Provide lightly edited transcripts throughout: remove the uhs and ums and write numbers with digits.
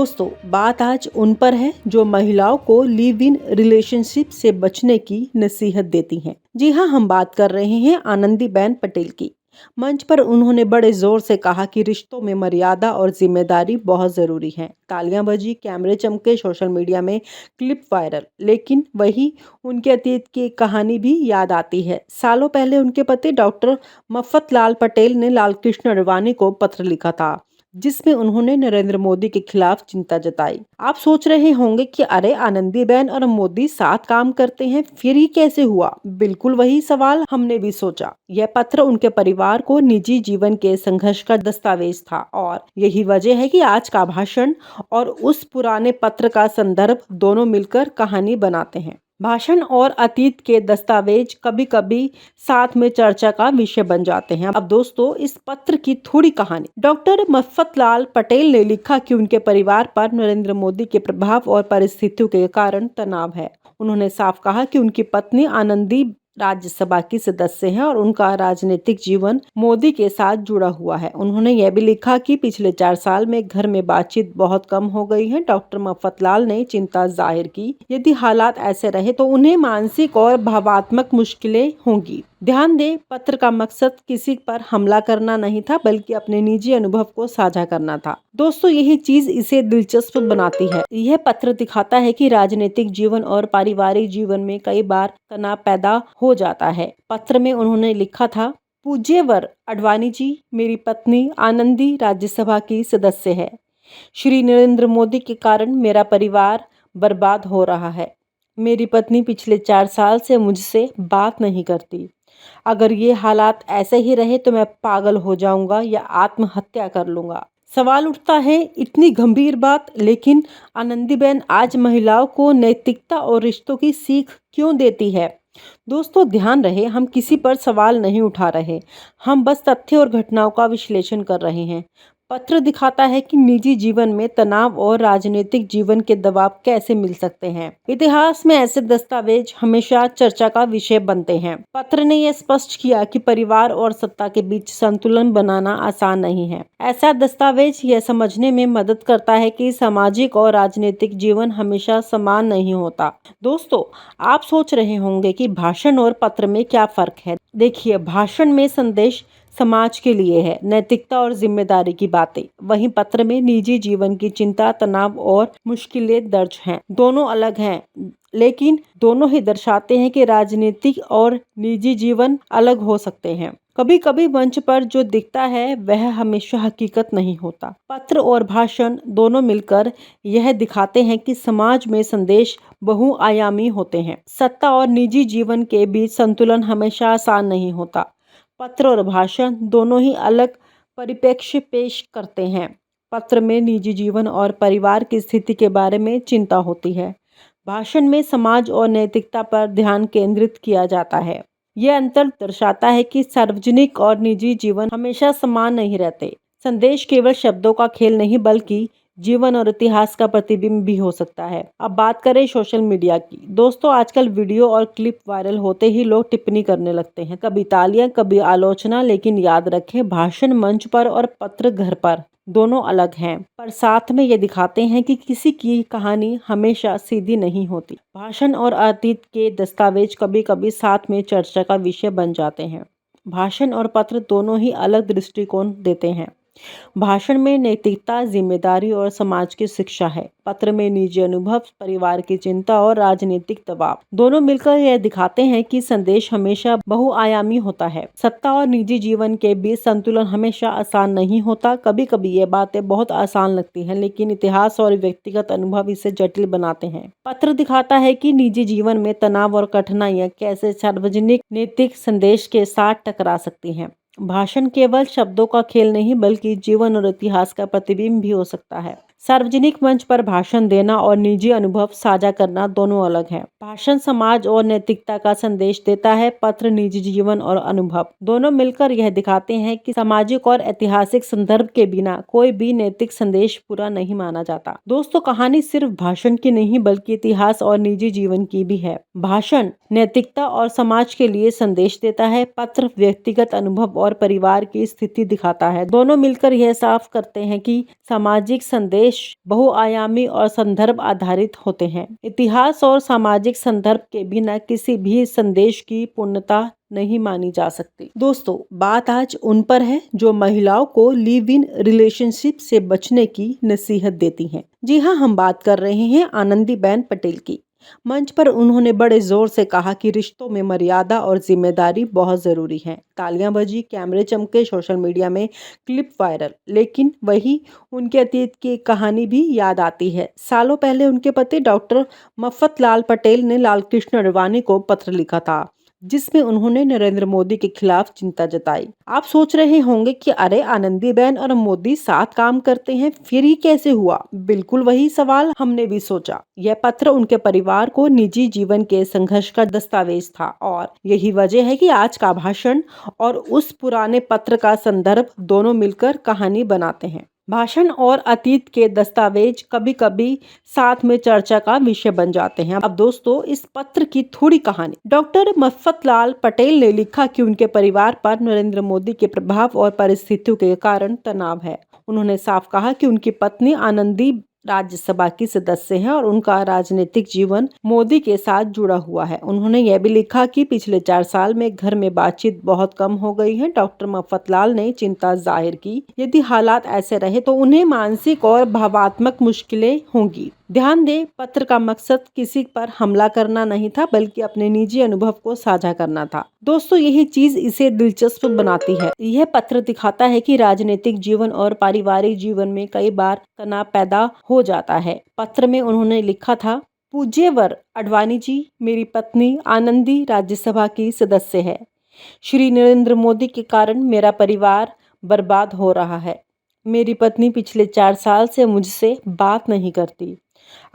दोस्तों, बात आज उन पर है जो महिलाओं को लिव इन रिलेशनशिप से बचने की नसीहत देती हैं। जी हाँ, हम बात कर रहे हैं आनंदीबेन पटेल की। मंच पर उन्होंने बड़े जोर से कहा कि रिश्तों में मर्यादा और जिम्मेदारी बहुत जरूरी है। तालियां बजी, कैमरे चमके, सोशल मीडिया में क्लिप वायरल, लेकिन वही उनके अतीत की एक कहानी भी याद आती है। सालों पहले उनके पति डॉक्टर मफतलाल पटेल ने लालकृष्ण अडवाणी को पत्र लिखा था, जिसमें उन्होंने नरेंद्र मोदी के खिलाफ चिंता जताई। आप सोच रहे होंगे कि अरे, आनंदीबेन और मोदी साथ काम करते हैं, फिर ही कैसे हुआ? बिल्कुल वही सवाल हमने भी सोचा। यह पत्र उनके परिवार को निजी जीवन के संघर्ष का दस्तावेज था, और यही वजह है कि आज का भाषण और उस पुराने पत्र का संदर्भ दोनों मिलकर कहानी बनाते हैं। भाषण और अतीत के दस्तावेज कभी कभी साथ में चर्चा का विषय बन जाते हैं। अब दोस्तों, इस पत्र की थोड़ी कहानी। डॉक्टर मफतलाल पटेल ने लिखा कि उनके परिवार पर नरेंद्र मोदी के प्रभाव और परिस्थितियों के कारण तनाव है। उन्होंने साफ कहा कि उनकी पत्नी आनंदी राज्यसभा की सदस्य हैं और उनका राजनीतिक जीवन मोदी के साथ जुड़ा हुआ है। उन्होंने यह भी लिखा कि पिछले 4 साल में घर में बातचीत बहुत कम हो गई है। डॉक्टर मफतलाल ने चिंता जाहिर की, यदि हालात ऐसे रहे तो उन्हें मानसिक और भावात्मक मुश्किलें होंगी। ध्यान दें, पत्र का मकसद किसी पर हमला करना नहीं था, बल्कि अपने निजी अनुभव को साझा करना था। दोस्तों, यही चीज इसे दिलचस्प बनाती है। यह पत्र दिखाता है कि राजनीतिक जीवन और पारिवारिक जीवन में कई बार तनाव पैदा हो जाता है। पत्र में उन्होंने लिखा था, पूज्यवर अडवाणी जी, मेरी पत्नी आनंदी राज्यसभा की सदस्य है। श्री नरेंद्र मोदी के कारण मेरा परिवार बर्बाद हो रहा है। मेरी पत्नी पिछले 4 साल से मुझसे बात नहीं करती। अगर ये हालात ऐसे ही रहे तो मैं पागल हो जाऊंगा या आत्महत्या कर लूंगा। सवाल उठता है, इतनी गंभीर बात, लेकिन आनंदीबेन आज महिलाओं को नैतिकता और रिश्तों की सीख क्यों देती है? दोस्तों, ध्यान रहे, हम किसी पर सवाल नहीं उठा रहे, हम बस तथ्य और घटनाओं का विश्लेषण कर रहे हैं। पत्र दिखाता है कि निजी जीवन में तनाव और राजनीतिक जीवन के दबाव कैसे मिल सकते हैं। इतिहास में ऐसे दस्तावेज हमेशा चर्चा का विषय बनते हैं। पत्र ने यह स्पष्ट किया कि परिवार और सत्ता के बीच संतुलन बनाना आसान नहीं है। ऐसा दस्तावेज यह समझने में मदद करता है कि सामाजिक और राजनीतिक जीवन हमेशा समान नहीं होता। दोस्तों, आप सोच रहे होंगे कि भाषण और पत्र में क्या फर्क है। देखिए, भाषण में संदेश समाज के लिए है, नैतिकता और जिम्मेदारी की बातें। वहीं पत्र में निजी जीवन की चिंता, तनाव और मुश्किलें दर्ज हैं। दोनों अलग हैं, लेकिन दोनों ही दर्शाते हैं कि राजनीतिक और निजी जीवन अलग हो सकते हैं। कभी कभी मंच पर जो दिखता है वह हमेशा हकीकत नहीं होता। पत्र और भाषण दोनों मिलकर यह दिखाते हैं कि समाज में संदेश बहुआयामी होते हैं। सत्ता और निजी जीवन के बीच संतुलन हमेशा आसान नहीं होता। पत्र और भाषण दोनों ही अलग परिप्रेक्ष्य पेश करते हैं। पत्र में निजी जीवन और परिवार की स्थिति के बारे में चिंता होती है। भाषण में समाज और नैतिकता पर ध्यान केंद्रित किया जाता है। यह अंतर दर्शाता है कि सार्वजनिक और निजी जीवन हमेशा समान नहीं रहते। संदेश केवल शब्दों का खेल नहीं, बल्कि जीवन और इतिहास का प्रतिबिंब भी हो सकता है। अब बात करें सोशल मीडिया की। दोस्तों, आजकल वीडियो और क्लिप वायरल होते ही लोग टिप्पणी करने लगते हैं, कभी तालियां, कभी आलोचना। लेकिन याद रखें, भाषण मंच पर और पत्र घर पर दोनों अलग हैं, पर साथ में ये दिखाते हैं कि किसी की कहानी हमेशा सीधी नहीं होती। भाषण और अतीत के दस्तावेज कभी कभी साथ में चर्चा का विषय बन जाते हैं। भाषण और पत्र दोनों ही अलग दृष्टिकोण देते हैं। भाषण में नैतिकता, जिम्मेदारी और समाज की शिक्षा है। पत्र में निजी अनुभव, परिवार की चिंता और राजनीतिक दबाव। दोनों मिलकर यह दिखाते हैं कि संदेश हमेशा बहुआयामी होता है। सत्ता और निजी जीवन के बीच संतुलन हमेशा आसान नहीं होता। कभी कभी ये बातें बहुत आसान लगती हैं, लेकिन इतिहास और व्यक्तिगत अनुभव इसे जटिल बनाते हैं। पत्र दिखाता है कि निजी जीवन में तनाव और कठिनाइयां कैसे सार्वजनिक नैतिक संदेश के साथ टकरा सकती हैं। भाषण केवल शब्दों का खेल नहीं, बल्कि जीवन और इतिहास का प्रतिबिंब भी हो सकता है। सार्वजनिक मंच पर भाषण देना और निजी अनुभव साझा करना दोनों अलग हैं। भाषण समाज और नैतिकता का संदेश देता है, पत्र निजी जीवन और अनुभव। दोनों मिलकर यह दिखाते हैं कि सामाजिक और ऐतिहासिक संदर्भ के बिना कोई भी नैतिक संदेश पूरा नहीं माना जाता। दोस्तों, कहानी सिर्फ भाषण की नहीं, बल्कि इतिहास और निजी जीवन की भी है। भाषण नैतिकता और समाज के लिए संदेश देता है, पत्र व्यक्तिगत अनुभव और परिवार की स्थिति दिखाता है। दोनों मिलकर यह साफ करते हैं कि सामाजिक संदेश संदेश बहुआयामी और संदर्भ आधारित होते हैं। इतिहास और सामाजिक संदर्भ के बिना किसी भी संदेश की पूर्णता नहीं मानी जा सकती। दोस्तों, बात आज उन पर है जो महिलाओं को लिव इन रिलेशनशिप से बचने की नसीहत देती हैं। जी हाँ, हम बात कर रहे हैं आनंदीबेन पटेल की। मंच पर उन्होंने बड़े जोर से कहा कि रिश्तों में मर्यादा और जिम्मेदारी बहुत जरूरी है। तालियां बजी, कैमरे चमके, सोशल मीडिया में क्लिप वायरल, लेकिन वही उनके अतीत की एक कहानी भी याद आती है। सालों पहले उनके पति डॉक्टर मफतलाल पटेल ने लालकृष्ण आडवाणी को पत्र लिखा था, जिसमें उन्होंने नरेंद्र मोदी के खिलाफ चिंता जताई। आप सोच रहे होंगे कि अरे, आनंदीबेन और मोदी साथ काम करते हैं, फिर ही कैसे हुआ? बिल्कुल वही सवाल हमने भी सोचा। यह पत्र उनके परिवार को निजी जीवन के संघर्ष का दस्तावेज था और यही वजह है कि आज का भाषण और उस पुराने पत्र का संदर्भ दोनों मिलकर कहानी बनाते हैं। भाषण और अतीत के दस्तावेज कभी कभी साथ में चर्चा का विषय बन जाते हैं। अब दोस्तों, इस पत्र की थोड़ी कहानी। डॉक्टर मफतलाल पटेल ने लिखा कि उनके परिवार पर नरेंद्र मोदी के प्रभाव और परिस्थितियों के कारण तनाव है। उन्होंने साफ कहा कि उनकी पत्नी आनंदी राज्यसभा की सदस्य हैं और उनका राजनीतिक जीवन मोदी के साथ जुड़ा हुआ है। उन्होंने यह भी लिखा कि पिछले 4 साल में घर में बातचीत बहुत कम हो गई है। डॉक्टर मफतलाल ने चिंता जाहिर की, यदि हालात ऐसे रहे तो उन्हें मानसिक और भावात्मक मुश्किलें होंगी। ध्यान दें, पत्र का मकसद किसी पर हमला करना नहीं था, बल्कि अपने निजी अनुभव को साझा करना था। दोस्तों, यही चीज इसे दिलचस्प बनाती है। यह पत्र दिखाता है कि राजनीतिक जीवन और पारिवारिक जीवन में कई बार तनाव पैदा हो जाता है। पत्र में उन्होंने लिखा था, पूज्यवर आडवाणी जी, मेरी पत्नी आनंदी राज्यसभा की सदस्य है। श्री नरेंद्र मोदी के कारण मेरा परिवार बर्बाद हो रहा है। मेरी पत्नी पिछले 4 साल से मुझसे बात नहीं करती।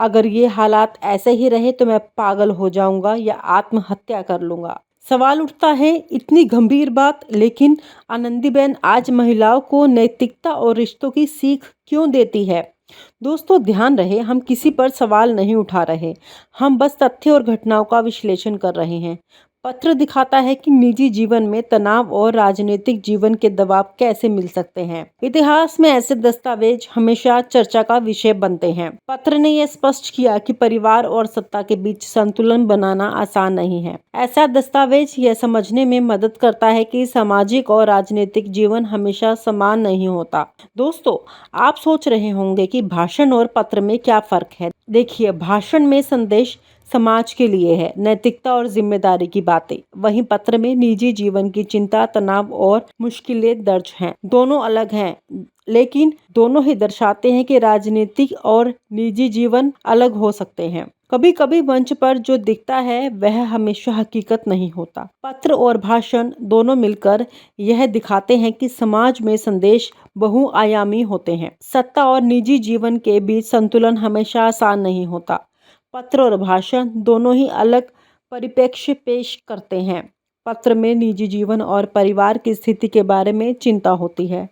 अगर ये हालात ऐसे ही रहे तो मैं पागल हो जाऊंगा या आत्महत्या कर लूंगा। सवाल उठता है, इतनी गंभीर बात, लेकिन आनंदीबेन आज महिलाओं को नैतिकता और रिश्तों की सीख क्यों देती है? दोस्तों, ध्यान रहे, हम किसी पर सवाल नहीं उठा रहे, हम बस तथ्य और घटनाओं का विश्लेषण कर रहे हैं। पत्र दिखाता है कि निजी जीवन में तनाव और राजनीतिक जीवन के दबाव कैसे मिल सकते हैं। इतिहास में ऐसे दस्तावेज हमेशा चर्चा का विषय बनते हैं। पत्र ने यह स्पष्ट किया कि परिवार और सत्ता के बीच संतुलन बनाना आसान नहीं है। ऐसा दस्तावेज यह समझने में मदद करता है कि सामाजिक और राजनीतिक जीवन हमेशा समान नहीं होता। दोस्तों, आप सोच रहे होंगे कि भाषण और पत्र में क्या फर्क है। देखिए, भाषण में संदेश समाज के लिए है, नैतिकता और जिम्मेदारी की बातें। वहीं पत्र में निजी जीवन की चिंता, तनाव और मुश्किलें दर्ज हैं। दोनों अलग हैं, लेकिन दोनों ही दर्शाते हैं कि राजनीतिक और निजी जीवन अलग हो सकते हैं। कभी कभी मंच पर जो दिखता है वह हमेशा हकीकत नहीं होता। पत्र और भाषण दोनों मिलकर यह दिखाते हैं कि समाज में संदेश बहुआयामी होते हैं। सत्ता और निजी जीवन के बीच संतुलन हमेशा आसान नहीं होता। पत्र और भाषण दोनों ही अलग परिप्रेक्ष्य पेश करते हैं। पत्र में निजी जीवन और परिवार की स्थिति के बारे में चिंता होती है।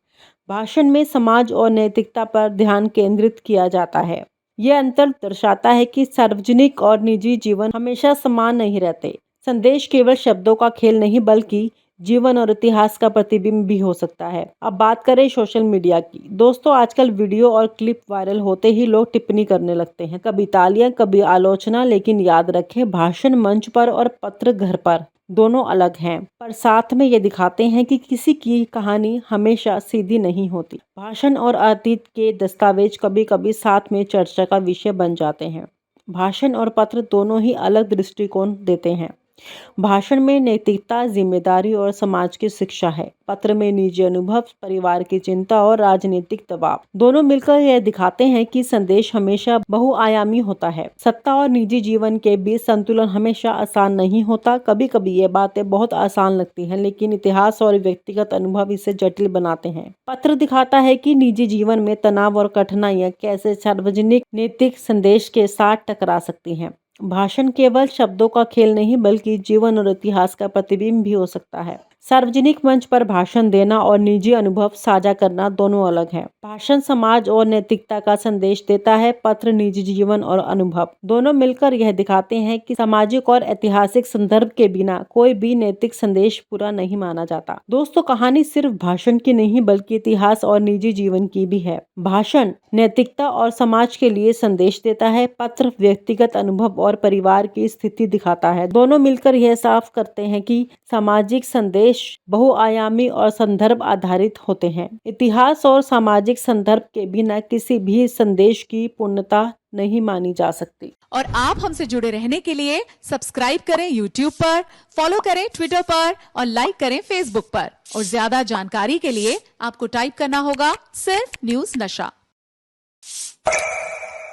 भाषण में समाज और नैतिकता पर ध्यान केंद्रित किया जाता है। यह अंतर दर्शाता है कि सार्वजनिक और निजी जीवन हमेशा समान नहीं रहते। संदेश केवल शब्दों का खेल नहीं, बल्कि जीवन और इतिहास का प्रतिबिंब भी हो सकता है। अब बात करें सोशल मीडिया की। दोस्तों, आजकल वीडियो और क्लिप वायरल होते ही लोग टिप्पणी करने लगते हैं, कभी तालियां, कभी आलोचना। लेकिन याद रखें, भाषण मंच पर और पत्र घर पर दोनों अलग हैं, पर साथ में ये दिखाते हैं कि किसी की कहानी हमेशा सीधी नहीं होती। भाषण और अतीत के दस्तावेज कभी कभी साथ में चर्चा का विषय बन जाते हैं। भाषण और पत्र दोनों ही अलग दृष्टिकोण देते हैं। भाषण में नैतिकता, जिम्मेदारी और समाज की शिक्षा है। पत्र में निजी अनुभव, परिवार की चिंता और राजनीतिक दबाव। दोनों मिलकर यह दिखाते हैं कि संदेश हमेशा बहुआयामी होता है। सत्ता और निजी जीवन के बीच संतुलन हमेशा आसान नहीं होता। कभी कभी ये बातें बहुत आसान लगती हैं, लेकिन इतिहास और व्यक्तिगत अनुभव इसे जटिल बनाते हैं। पत्र दिखाता है कि निजी जीवन में तनाव और कठिनाइयां कैसे सार्वजनिक नैतिक संदेश के साथ टकरा सकती हैं। भाषण केवल शब्दों का खेल नहीं, बल्कि जीवन और इतिहास का प्रतिबिंब भी हो सकता है। सार्वजनिक मंच पर भाषण देना और निजी अनुभव साझा करना दोनों अलग हैं। भाषण समाज और नैतिकता का संदेश देता है, पत्र निजी जीवन और अनुभव। दोनों मिलकर यह दिखाते हैं कि सामाजिक और ऐतिहासिक संदर्भ के बिना कोई भी नैतिक संदेश पूरा नहीं माना जाता। दोस्तों, कहानी सिर्फ भाषण की नहीं बल्कि इतिहास और निजी जीवन की भी है। भाषण नैतिकता और समाज के लिए संदेश देता है, पत्र व्यक्तिगत अनुभव और परिवार की स्थिति दिखाता है। दोनों मिलकर यह साफ करते हैं कि सामाजिक संदेश बहुआयामी और संदर्भ आधारित होते हैं। इतिहास और सामाजिक संदर्भ के बिना किसी भी संदेश की पूर्णता नहीं मानी जा सकती। और आप हमसे जुड़े रहने के लिए सब्सक्राइब करें YouTube पर, फॉलो करें ट्विटर पर और लाइक करें Facebook पर। और ज्यादा जानकारी के लिए आपको टाइप करना होगा सिर्फ न्यूज़ नशा।